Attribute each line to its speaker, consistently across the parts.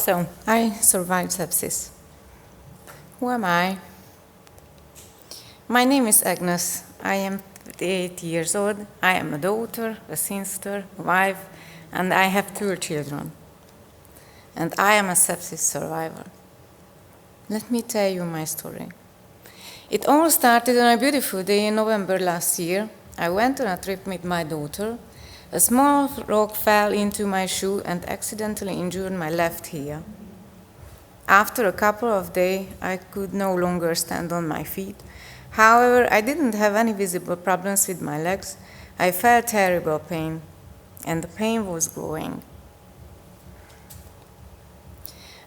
Speaker 1: So, I survived sepsis. Who am I? My name is Ágnes. I am 8 years old. I am a daughter, a sister, a wife, and I have 2 children. And I am a sepsis survivor. Let me tell you my story. It all started on a beautiful day in November last year. I went on a trip with my daughter. A small rock fell into my shoe and accidentally injured my left heel. After a couple of days, I could no longer stand on my feet. However, I didn't have any visible problems with my legs. I felt terrible pain, and the pain was growing.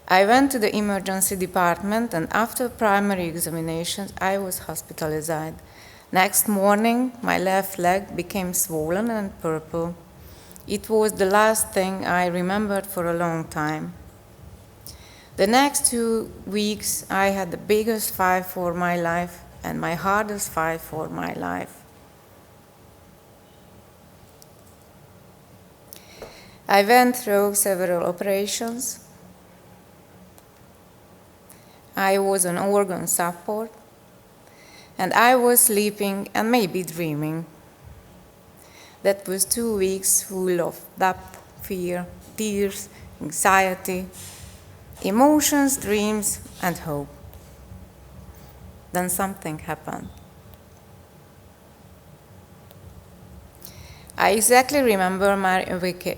Speaker 1: I went to the emergency department, and after primary examinations, I was hospitalized. Next morning, my left leg became swollen and purple. It was the last thing I remembered for a long time. The next 2 weeks, I had the biggest fight for my life and my hardest fight for my life. I went through several operations. I was on organ support, and I was sleeping and maybe dreaming. That was 2 weeks full of doubt, fear, tears, anxiety, emotions, dreams, and hope. Then something happened. I exactly remember my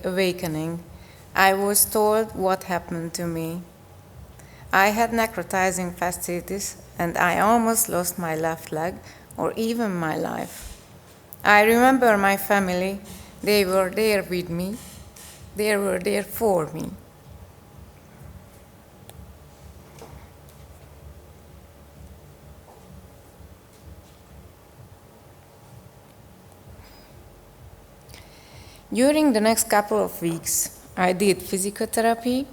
Speaker 1: awakening. I was told what happened to me. I had necrotizing fasciitis, and I almost lost my left leg or even my life. I remember my family. They were there with me. They were there for me. During the next couple of weeks, I did physical therapy.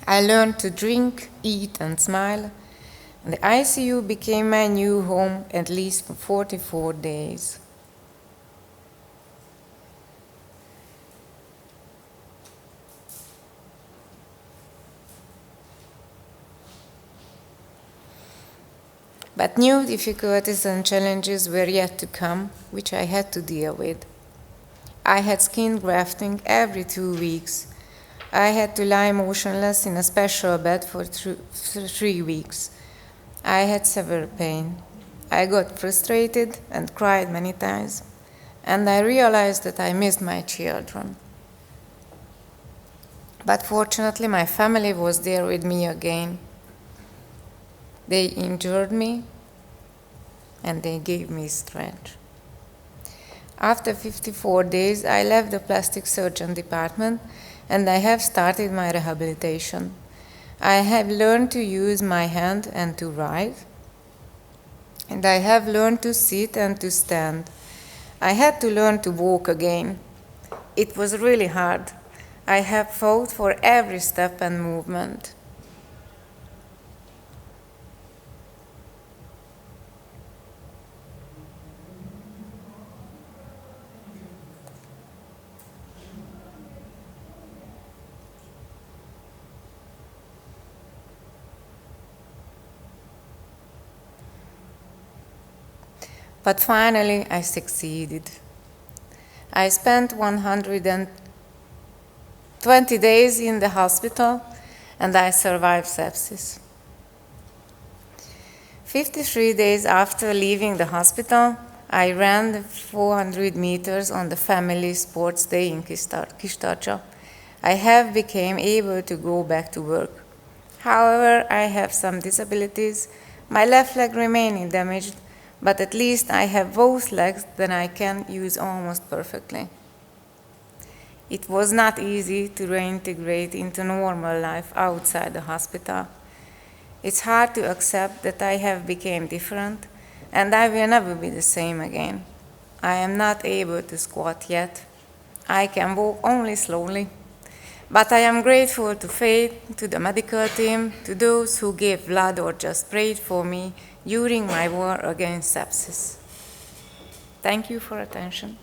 Speaker 1: I learned to drink, eat, and smile. And the ICU became my new home at least for 44 days. But new difficulties and challenges were yet to come, which I had to deal with. I had skin grafting every 2 weeks. I had to lie motionless in a special bed for 3 weeks. I had severe pain. I got frustrated and cried many times, and I realized that I missed my children. But fortunately, my family was there with me again. They injured me, and they gave me strength. After 54 days, I left the plastic surgeon department, and I have started my rehabilitation. I have learned to use my hand and to write, and I have learned to sit and to stand. I had to learn to walk again. It was really hard. I have fought for every step and movement. But finally, I succeeded. I spent 120 days in the hospital, and I survived sepsis. 53 days after leaving the hospital, I ran 400 meters on the family sports day in Kistarcsa. I have become able to go back to work. However, I have some disabilities. My left leg remains damaged, but at least I have both legs that I can use almost perfectly. It was not easy to reintegrate into normal life outside the hospital. It's hard to accept that I have become different, and I will never be the same again. I am not able to squat yet. I can walk only slowly. But I am grateful to fate, to the medical team, to those who gave blood or just prayed for me during my war against sepsis. Thank you for attention.